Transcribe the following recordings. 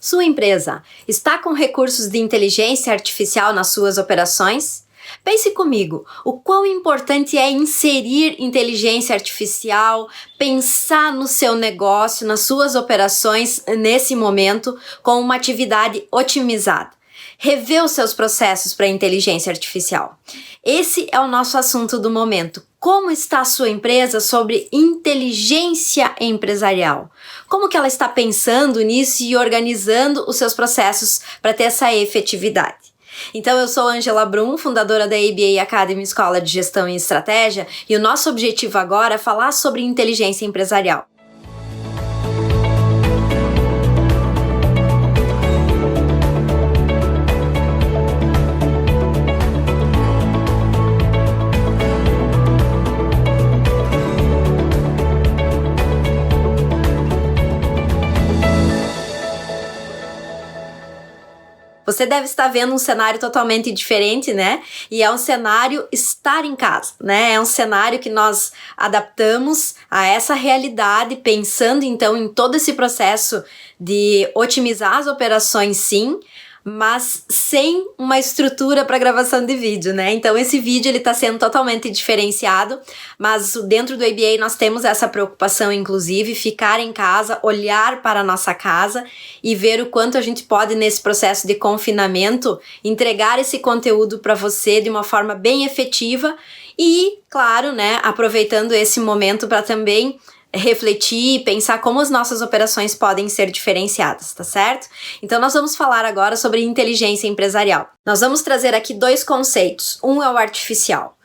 Sua empresa está com recursos de inteligência artificial nas suas operações? Pense comigo, o quão importante é inserir inteligência artificial, pensar no seu negócio, nas suas operações nesse momento com uma atividade otimizada. Rever os seus processos para a inteligência artificial. Esse é o nosso assunto do momento. Como está a sua empresa sobre inteligência empresarial? Como que ela está pensando nisso e organizando os seus processos para ter essa efetividade? Então, eu sou Angela Brum, fundadora da ABA Academy Escola de Gestão e Estratégia, e o nosso objetivo agora é falar sobre inteligência empresarial. Você deve estar vendo um cenário totalmente diferente, né? E é um cenário estar em casa, né? É um cenário que nós adaptamos a essa realidade, pensando então em todo esse processo de otimizar as operações, sim, mas sem uma estrutura para gravação de vídeo, né? Então esse vídeo ele está sendo totalmente diferenciado, mas dentro do ABA nós temos essa preocupação, inclusive, ficar em casa, olhar para a nossa casa e ver o quanto a gente pode, nesse processo de confinamento, entregar esse conteúdo para você de uma forma bem efetiva e, claro, né, aproveitando esse momento para também refletir e pensar como as nossas operações podem ser diferenciadas, tá certo? Então nós vamos falar agora sobre inteligência empresarial. Nós vamos trazer aqui dois conceitos. Um é o artificial.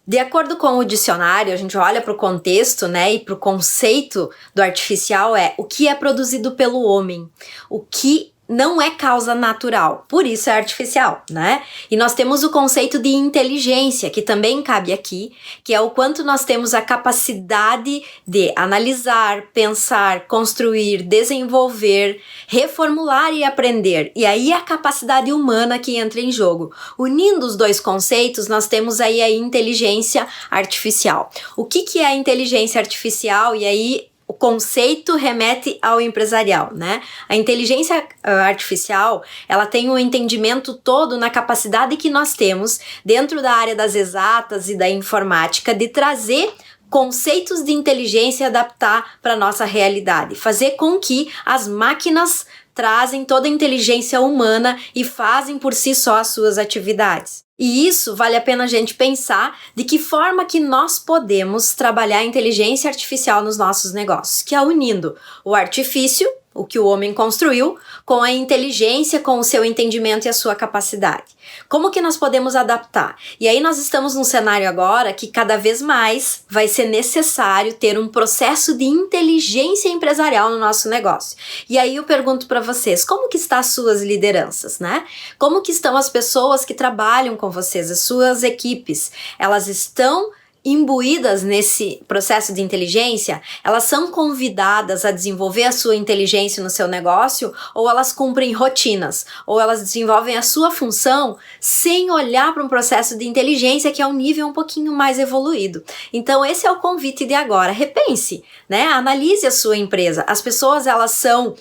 De acordo com o dicionário, a gente olha para o contexto, né, e para o conceito do artificial o que é produzido pelo homem, o que não é causa natural, por isso é artificial, né? E nós temos o conceito de inteligência, que também cabe aqui, que é o quanto nós temos a capacidade de analisar, pensar, construir, desenvolver, reformular e aprender. E aí a capacidade humana que entra em jogo. Unindo os dois conceitos, nós temos aí a inteligência artificial. O que é a inteligência artificial? E aí o conceito remete ao empresarial, né? A inteligência artificial, ela tem um entendimento todo na capacidade que nós temos dentro da área das exatas e da informática de trazer conceitos de inteligência e adaptar para a nossa realidade, fazer com que as máquinas trazem toda a inteligência humana e fazem por si só as suas atividades. E isso vale a pena a gente pensar de que forma que nós podemos trabalhar a inteligência artificial nos nossos negócios, que é unindo o artifício, o que o homem construiu, com a inteligência, com o seu entendimento e a sua capacidade. Como que nós podemos adaptar? E aí nós estamos num cenário agora que cada vez mais vai ser necessário ter um processo de inteligência empresarial no nosso negócio. E aí eu pergunto para vocês, como que estão as suas lideranças, né? Como que estão as pessoas que trabalham com vocês, as suas equipes? Elas estão imbuídas nesse processo de inteligência? Elas são convidadas a desenvolver a sua inteligência no seu negócio, ou elas cumprem rotinas, ou elas desenvolvem a sua função sem olhar para um processo de inteligência que é um nível um pouquinho mais evoluído? Então esse é o convite de agora. Repense, né? Analise a sua empresa. As pessoas, elas são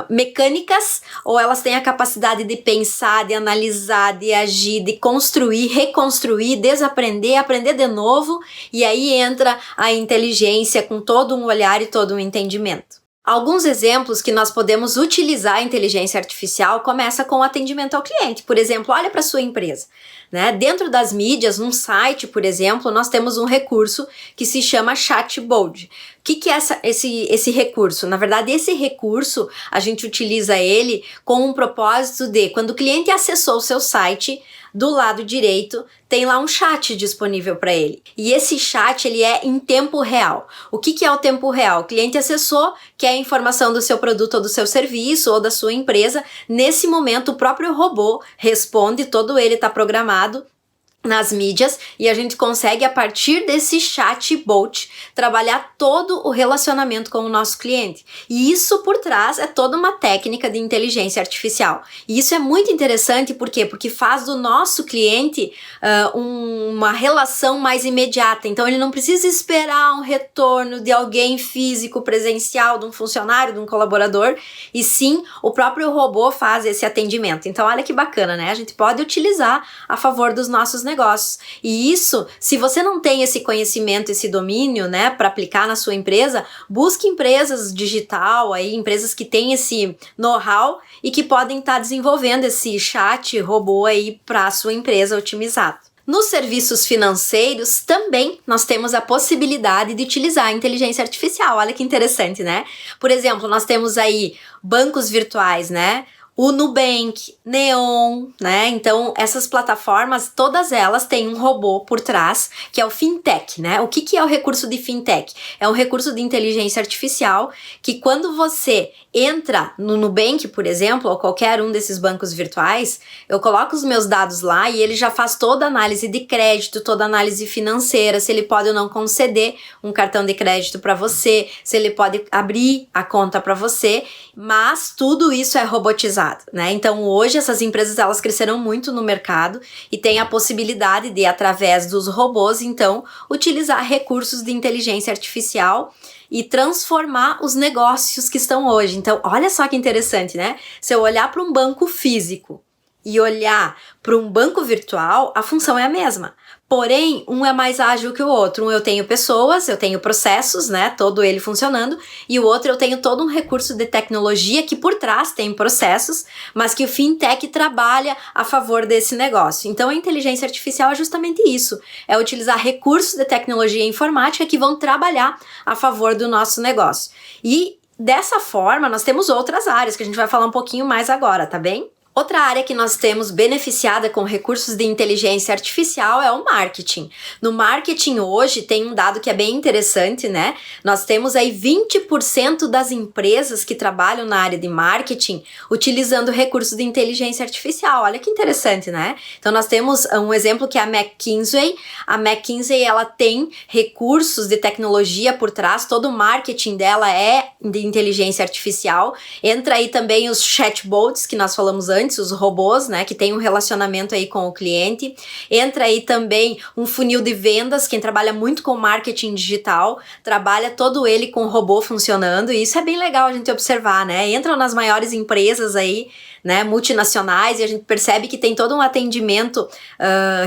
mecânicas, ou elas têm a capacidade de pensar, de analisar, de agir, de construir, reconstruir, desaprender, aprender de novo, e aí entra a inteligência com todo um olhar e todo um entendimento. Alguns exemplos que nós podemos utilizar a inteligência artificial começa com o atendimento ao cliente. Por exemplo, olha para a sua empresa, né? Dentro das mídias, num site, por exemplo, nós temos um recurso que se chama Chatbot. O que é esse recurso? Na verdade, esse recurso, a gente utiliza ele com um propósito de, quando o cliente acessou o seu site, do lado direito tem lá um chat disponível para ele. E esse chat, ele é em tempo real. O que é o tempo real? O cliente acessou, quer a informação do seu produto ou do seu serviço ou da sua empresa. Nesse momento, o próprio robô responde, todo ele está programado nas mídias e a gente consegue, a partir desse chatbot, trabalhar todo o relacionamento com o nosso cliente. E isso por trás é toda uma técnica de inteligência artificial. E isso é muito interessante, por quê? Porque faz do nosso cliente uma relação mais imediata. Então ele não precisa esperar um retorno de alguém físico, presencial, de um funcionário, de um colaborador, e sim o próprio robô faz esse atendimento. Então olha que bacana, né? A gente pode utilizar a favor dos nossos negócios. E isso, se você não tem esse conhecimento, esse domínio, né, para aplicar na sua empresa, busque empresas digital aí, empresas que têm esse know-how e que podem estar desenvolvendo esse chat robô aí para a sua empresa otimizado. Nos serviços financeiros também nós temos a possibilidade de utilizar a inteligência artificial. Olha que interessante, né? Por exemplo, nós temos aí bancos virtuais, né? O Nubank, Neon, né? Então, essas plataformas, todas elas têm um robô por trás, que é o fintech, né? O que é o recurso de fintech? É um recurso de inteligência artificial que, quando você entra no Nubank, por exemplo, ou qualquer um desses bancos virtuais, eu coloco os meus dados lá e ele já faz toda a análise de crédito, toda a análise financeira, se ele pode ou não conceder um cartão de crédito para você, se ele pode abrir a conta para você, mas tudo isso é robotizado, né? Então hoje essas empresas, elas cresceram muito no mercado e têm a possibilidade de, através dos robôs, então, utilizar recursos de inteligência artificial e transformar os negócios que estão hoje. Então, olha só que interessante, né? Se eu olhar para um banco físico e olhar para um banco virtual, a função é a mesma. Porém, um é mais ágil que o outro. Um eu tenho pessoas, eu tenho processos, né? Todo ele funcionando. E o outro eu tenho todo um recurso de tecnologia que por trás tem processos, mas que o fintech trabalha a favor desse negócio. Então, a inteligência artificial é justamente isso. É utilizar recursos de tecnologia e informática que vão trabalhar a favor do nosso negócio. E dessa forma, nós temos outras áreas que a gente vai falar um pouquinho mais agora, tá bem? Outra área que nós temos beneficiada com recursos de inteligência artificial é o marketing. No marketing hoje tem um dado que é bem interessante, né? Nós temos aí 20% das empresas que trabalham na área de marketing utilizando recursos de inteligência artificial. Olha que interessante, né? Então nós temos um exemplo que é a McKinsey. A McKinsey, ela tem recursos de tecnologia por trás, todo o marketing dela é de inteligência artificial. Entra aí também os chatbots que nós falamos antes, os robôs, né, que tem um relacionamento aí com o cliente. Entra aí também um funil de vendas, quem trabalha muito com marketing digital, trabalha todo ele com o robô funcionando, e isso é bem legal a gente observar, né? Entram nas maiores empresas aí, né, multinacionais, e a gente percebe que tem todo um atendimento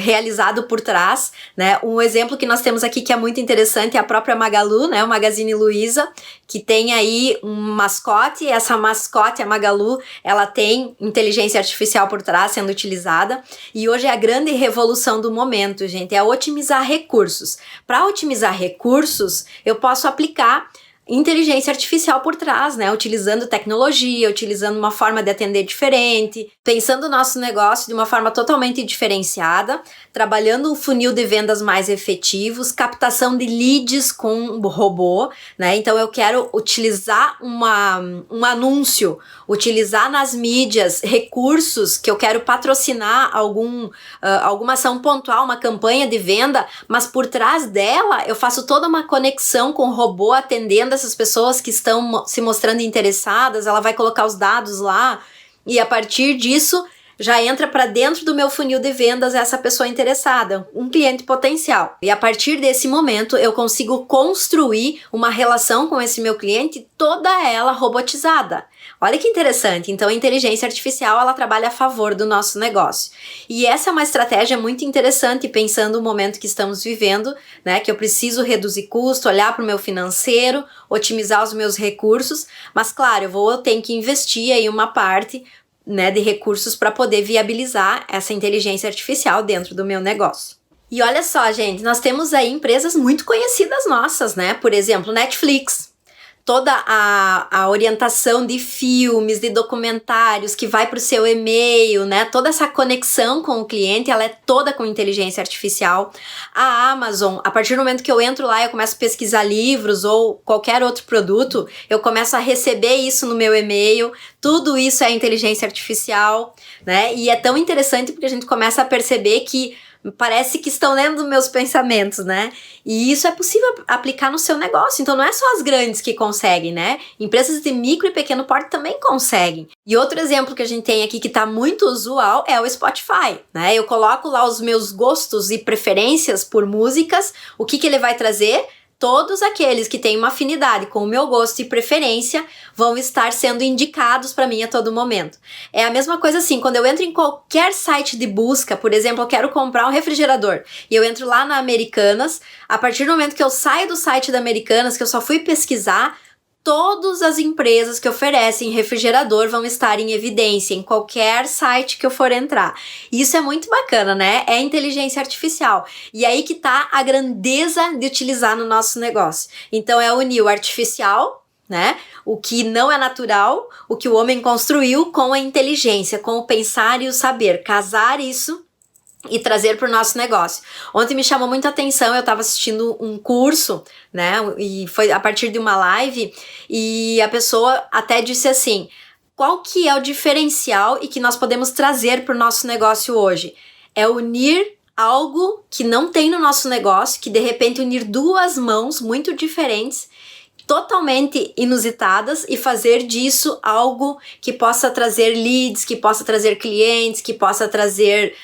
realizado por trás, né? Um exemplo que nós temos aqui que é muito interessante é a própria Magalu, né, o Magazine Luiza, que tem aí um mascote, e essa mascote, a Magalu, ela tem inteligência artificial por trás sendo utilizada, e hoje é a grande revolução do momento, gente, é otimizar recursos. Para otimizar recursos, eu posso aplicar inteligência artificial por trás, né? Utilizando tecnologia, utilizando uma forma de atender diferente, pensando o nosso negócio de uma forma totalmente diferenciada, trabalhando um funil de vendas mais efetivos, captação de leads com o robô, né? Então eu quero utilizar um anúncio, utilizar nas mídias recursos que eu quero patrocinar alguma ação pontual, uma campanha de venda, mas por trás dela eu faço toda uma conexão com o robô atendendo essas pessoas que estão se mostrando interessadas, ela vai colocar os dados lá e a partir disso já entra para dentro do meu funil de vendas essa pessoa interessada, um cliente potencial. E a partir desse momento eu consigo construir uma relação com esse meu cliente, toda ela robotizada. Olha que interessante. Então a inteligência artificial, ela trabalha a favor do nosso negócio. E essa é uma estratégia muito interessante, pensando no momento que estamos vivendo, né, que eu preciso reduzir custo, olhar para o meu financeiro, otimizar os meus recursos, mas claro, eu tenho que investir aí uma parte, né, de recursos para poder viabilizar essa inteligência artificial dentro do meu negócio. E olha só, gente, nós temos aí empresas muito conhecidas nossas, né? Por exemplo, Netflix. Toda a orientação de filmes, de documentários que vai para o seu e-mail, né? Toda essa conexão com o cliente, ela é toda com inteligência artificial. A Amazon, a partir do momento que eu entro lá e eu começo a pesquisar livros ou qualquer outro produto, eu começo a receber isso no meu e-mail. Tudo isso é inteligência artificial, né? E é tão interessante porque a gente começa a perceber que parece que estão lendo meus pensamentos, né? E isso é possível aplicar no seu negócio. Então não é só as grandes que conseguem, né? Empresas de micro e pequeno porte também conseguem. E outro exemplo que a gente tem aqui que tá muito usual é o Spotify, né? Eu coloco lá os meus gostos e preferências por músicas, o que ele vai trazer? Todos aqueles que têm uma afinidade com o meu gosto e preferência vão estar sendo indicados para mim a todo momento. É a mesma coisa assim, quando eu entro em qualquer site de busca, por exemplo, eu quero comprar um refrigerador e eu entro lá na Americanas, a partir do momento que eu saio do site da Americanas, que eu só fui pesquisar, todas as empresas que oferecem refrigerador vão estar em evidência em qualquer site que eu for entrar. E isso é muito bacana, né? É inteligência artificial. E aí que tá a grandeza de utilizar no nosso negócio. Então é unir o artificial, né? O que não é natural, o que o homem construiu com a inteligência, com o pensar e o saber. Casar isso e trazer para o nosso negócio. Ontem me chamou muita atenção, eu estava assistindo um curso, né, e foi a partir de uma live, e a pessoa até disse assim, qual que é o diferencial e que nós podemos trazer para o nosso negócio hoje? É unir algo que não tem no nosso negócio, que de repente unir duas mãos muito diferentes, totalmente inusitadas e fazer disso algo que possa trazer leads, que possa trazer clientes, que possa trazer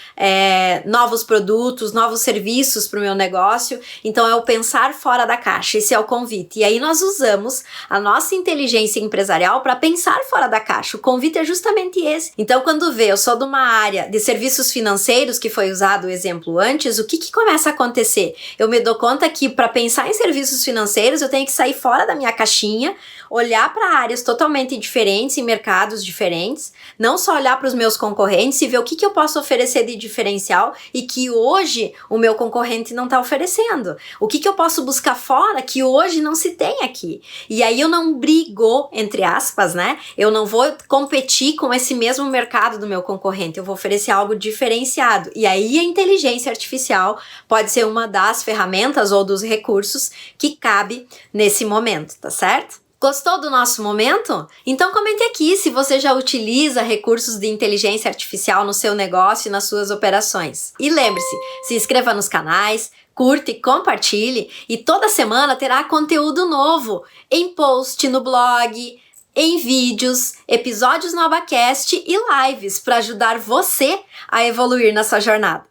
novos produtos, novos serviços para o meu negócio. Então é o pensar fora da caixa, esse é o convite. E aí nós usamos a nossa inteligência empresarial para pensar fora da caixa. O convite é justamente esse. Então quando eu sou de uma área de serviços financeiros, que foi usado o exemplo antes, o que começa a acontecer? Eu me dou conta que para pensar em serviços financeiros eu tenho que sair fora da minha caixinha, olhar para áreas totalmente diferentes, em mercados diferentes, não só olhar para os meus concorrentes e ver o que eu posso oferecer de diferencial e que hoje o meu concorrente não está oferecendo. O que eu posso buscar fora que hoje não se tem aqui. E aí eu não brigo, entre aspas, né? Eu não vou competir com esse mesmo mercado do meu concorrente, eu vou oferecer algo diferenciado. E aí a inteligência artificial pode ser uma das ferramentas ou dos recursos que cabe nesse momento, tá certo? Gostou do nosso momento? Então comente aqui se você já utiliza recursos de inteligência artificial no seu negócio e nas suas operações. E lembre-se, se inscreva nos canais, curte e compartilhe, e toda semana terá conteúdo novo em post no blog, em vídeos, episódios no Abacast e lives para ajudar você a evoluir na sua jornada.